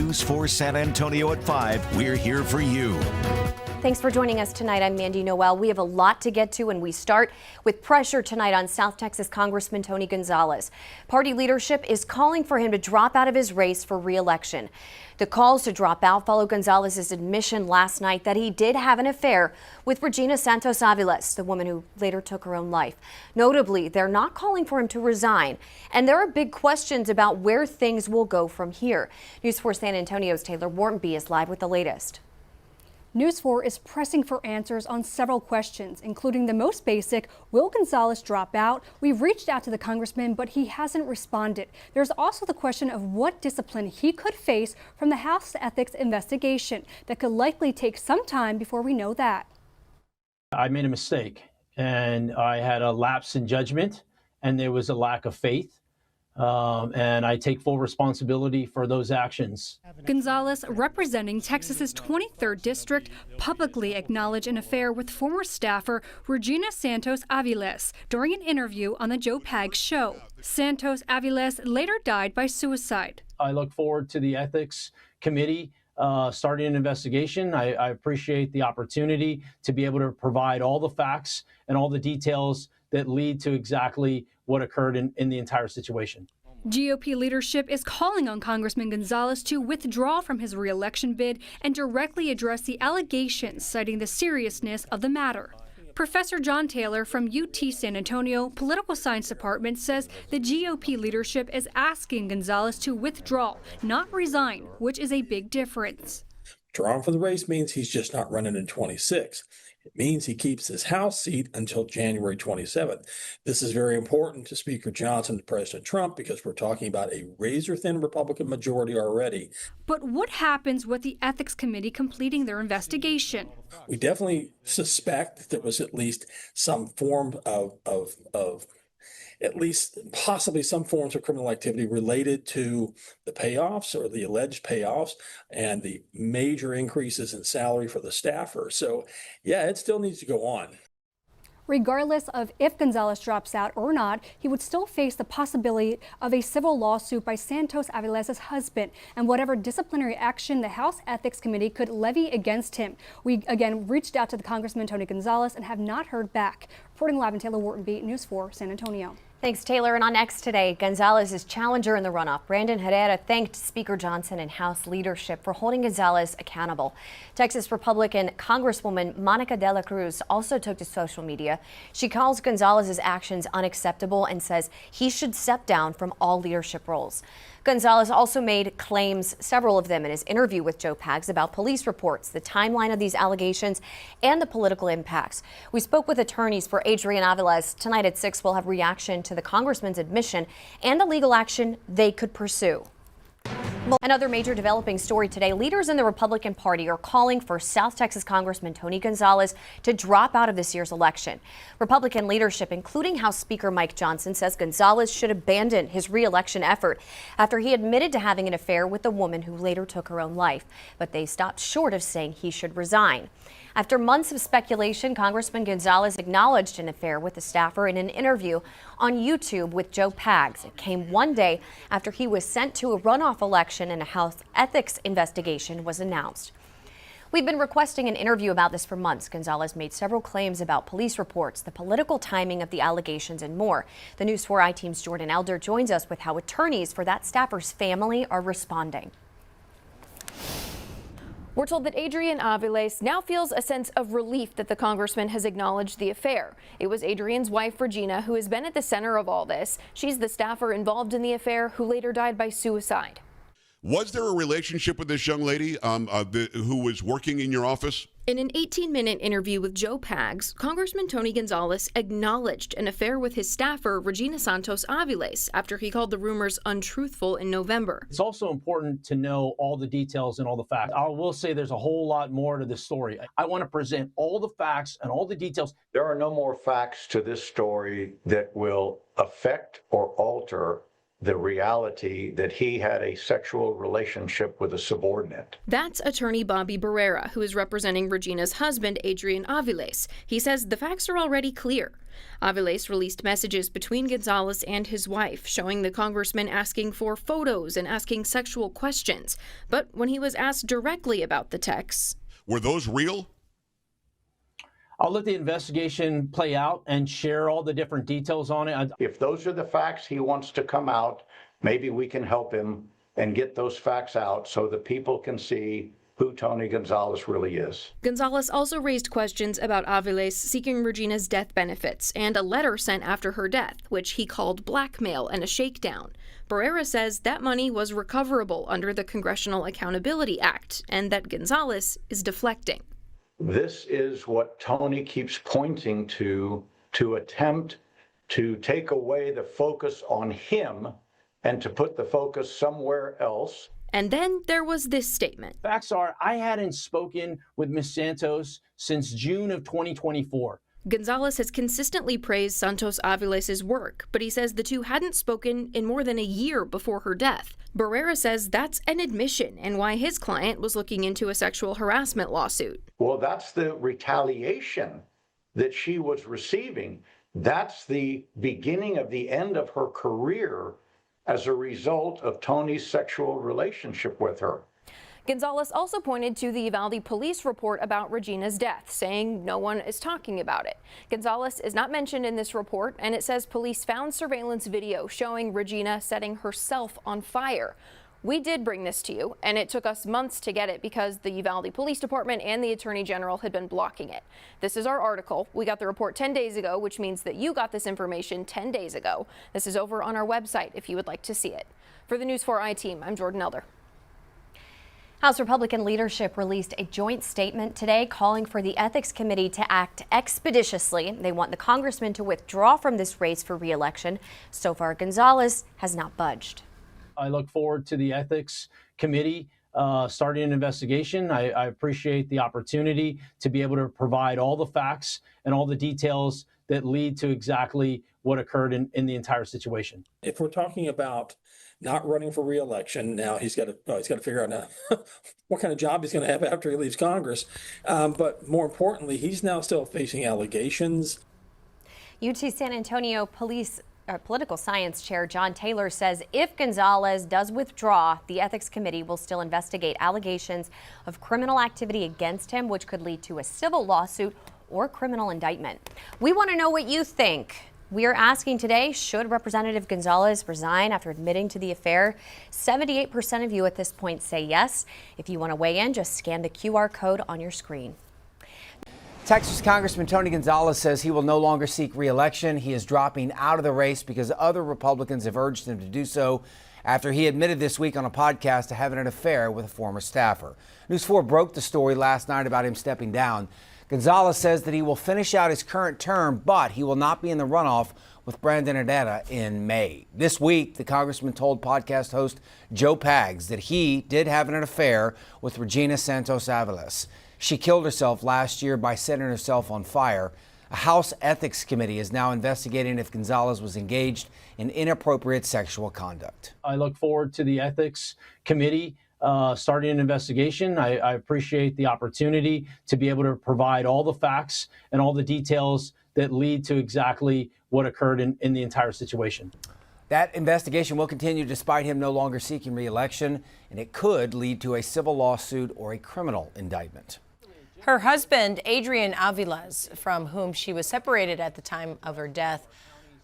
News 4 San Antonio at 5. We're here for you. Thanks for joining us tonight. I'm Mandy Noel. We have a lot to get to, and we start with pressure tonight on South Texas Congressman Tony Gonzales. Party leadership is calling for him to drop out of his race for re-election. The calls to drop out follow Gonzalez's admission last night that he did have an affair with Regina Santos Aviles, the woman who later took her own life. Notably, they're not calling for him to resign, and there are big questions about where things will go from here. News 4 San Antonio's Taylor Wartenby is live with the latest. News 4 is pressing for answers on several questions, including the most basic, will Gonzales drop out? We've reached out to the congressman, but he hasn't responded. There's also the question of what discipline he could face from the House Ethics investigation that could likely take some time before we know that. I made a mistake, and I had a lapse in judgment, and there was a lack of faith. And I take full responsibility for those actions. Gonzales, representing Texas's 23rd district, publicly acknowledged an affair with former staffer Regina Santos Aviles during an interview on the Joe Pags show. Santos Aviles later died by suicide. I look forward to the ethics committee starting an investigation. I appreciate the opportunity to be able to provide all the facts and all the details that lead to exactly what occurred in the entire situation. GOP leadership is calling on Congressman Gonzales to withdraw from his re-election bid and directly address the allegations, citing the seriousness of the matter. Professor John Taylor from UT San Antonio Political Science Department says the GOP leadership is asking Gonzales to withdraw, not resign, which is a big difference. Withdrawing from the race means he's just not running in 26. It means he keeps his House seat until January 27th. This is very important to Speaker Johnson and President Trump because we're talking about a razor-thin Republican majority already. But what happens with the Ethics Committee completing their investigation? We definitely suspect that there was at least some form of at least possibly some forms of criminal activity related to the payoffs or the alleged payoffs and the major increases in salary for the staffer. So, yeah, it still needs to go on. Regardless of if Gonzales drops out or not, he would still face the possibility of a civil lawsuit by Santos Aviles' husband and whatever disciplinary action the House Ethics Committee could levy against him. We again reached out to the Congressman Tony Gonzales and have not heard back. Reporting live in Taylor Wartenby, News 4 San Antonio. Thanks, Taylor. And on X today, Gonzalez' challenger in the runoff, Brandon Herrera, thanked Speaker Johnson and House leadership for holding Gonzalez accountable. Texas Republican Congresswoman Monica de la Cruz also took to social media. She calls Gonzalez' actions unacceptable and says he should step down from all leadership roles. Gonzales also made claims, several of them in his interview with Joe Pags, about police reports, the timeline of these allegations, and the political impacts. We spoke with attorneys for Adrian Aviles. Tonight at 6, we'll have reaction to the congressman's admission and the legal action they could pursue. Another major developing story today, leaders in the Republican Party are calling for South Texas Congressman Tony Gonzales to drop out of this year's election. Republican leadership, including House Speaker Mike Johnson, says Gonzales should abandon his re-election effort after he admitted to having an affair with a woman who later took her own life. But they stopped short of saying he should resign. After months of speculation, Congressman Gonzales acknowledged an affair with a staffer in an interview on YouTube with Joe Pags. It came one day after he was sent to a runoff election and a House ethics investigation was announced. We've been requesting an interview about this for months. Gonzales made several claims about police reports, the political timing of the allegations, and more. The News 4 I-Team's Jordan Elder joins us with how attorneys for that staffer's family are responding. We're told that Adrian Aviles now feels a sense of relief that the congressman has acknowledged the affair. It was Adrian's wife, Regina, who has been at the center of all this. She's the staffer involved in the affair who later died by suicide. Was there a relationship with this young lady who was working in your office? In an 18-minute interview with Joe Pags, Congressman Tony Gonzales acknowledged an affair with his staffer, Regina Santos Aviles, after he called the rumors untruthful in November. It's also important to know all the details and all the facts. I will say there's a whole lot more to this story. I want to present all the facts and all the details. There are no more facts to this story that will affect or alter the reality that he had a sexual relationship with a subordinate. That's attorney Bobby Barrera, who is representing Regina's husband, Adrian Aviles. He says the facts are already clear. Aviles released messages between Gonzales and his wife, showing the congressman asking for photos and asking sexual questions. But when he was asked directly about the texts, were those real? I'll let the investigation play out and share all the different details on it. If those are the facts he wants to come out, maybe we can help him and get those facts out so that people can see who Tony Gonzales really is. Gonzales also raised questions about Aviles seeking Regina's death benefits and a letter sent after her death, which he called blackmail and a shakedown. Barrera says that money was recoverable under the Congressional Accountability Act and that Gonzales is deflecting. This is what Tony keeps pointing to attempt to take away the focus on him and to put the focus somewhere else. And then there was this statement. Facts are, I hadn't spoken with Ms. Santos since June of 2024. Gonzales has consistently praised Santos Aviles' work, but he says the two hadn't spoken in more than a year before her death. Barrera says that's an admission and why his client was looking into a sexual harassment lawsuit. Well, that's the retaliation that she was receiving. That's the beginning of the end of her career as a result of Tony's sexual relationship with her. Gonzales also pointed to the Uvalde police report about Regina's death, saying no one is talking about it. Gonzales is not mentioned in this report, and it says police found surveillance video showing Regina setting herself on fire. We did bring this to you, and it took us months to get it because the Uvalde Police Department and the Attorney General had been blocking it. This is our article. We got the report 10 days ago, which means that you got this information 10 days ago. This is over on our website if you would like to see it. For the News 4i team, I'm Jordan Elder. House Republican leadership released a joint statement today calling for the Ethics Committee to act expeditiously. They want the congressman to withdraw from this race for re-election. So far, Gonzales has not budged. I look forward to the Ethics Committee starting an investigation. I appreciate the opportunity to be able to provide all the facts and all the details that lead to exactly what occurred in the entire situation. If we're talking about not running for re-election, now he's got to figure out now what kind of job he's going to have after he leaves Congress. But more importantly, he's now still facing allegations. UT San Antonio Political Science Chair John Taylor says if Gonzales does withdraw, the Ethics Committee will still investigate allegations of criminal activity against him, which could lead to a civil lawsuit or criminal indictment. We want to know what you think. We are asking today, should Representative Gonzales resign after admitting to the affair? 78% of you at this point say yes. If you want to weigh in, just scan the QR code on your screen. Texas Congressman Tony Gonzales says he will no longer seek re-election. He is dropping out of the race because other Republicans have urged him to do so after he admitted this week on a podcast to having an affair with a former staffer. News 4 broke the story last night about him stepping down. Gonzales says that he will finish out his current term, but he will not be in the runoff with Brandon Herrera in May. This week, the congressman told podcast host Joe Pags that he did have an affair with Regina Santos Aviles. She killed herself last year by setting herself on fire. A House Ethics Committee is now investigating if Gonzales was engaged in inappropriate sexual conduct. I look forward to the Ethics Committee starting an investigation. I appreciate the opportunity to be able to provide all the facts and all the details that lead to exactly what occurred in the entire situation. That investigation will continue despite him no longer seeking re-election, and it could lead to a civil lawsuit or a criminal indictment. Her husband, Adrian Aviles, from whom she was separated at the time of her death,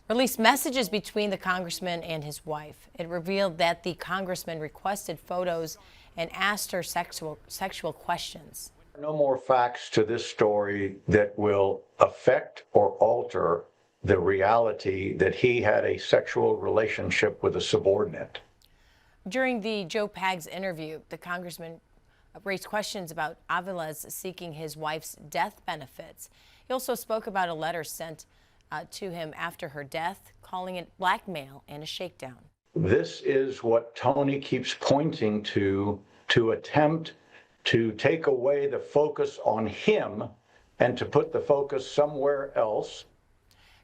released messages between the congressman and his wife. It revealed that the congressman requested photos and asked her sexual questions. No more facts to this story that will affect or alter the reality that he had a sexual relationship with a subordinate. During the Joe Pags interview, the congressman raised questions about Aviles seeking his wife's death benefits. He also spoke about a letter sent to him after her death, calling it blackmail and a shakedown. This is what Tony keeps pointing to attempt to take away the focus on him and to put the focus somewhere else.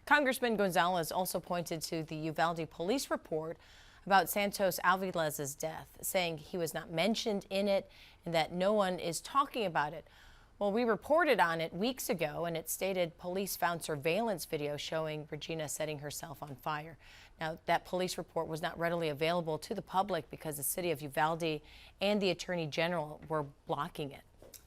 Congressman Gonzales also pointed to the Uvalde police report about Santos Alvilez's death, saying he was not mentioned in it and that no one is talking about it. Well, we reported on it weeks ago, and it stated police found surveillance video showing Regina setting herself on fire. Now, that police report was not readily available to the public because the city of Uvalde and the Attorney General were blocking it.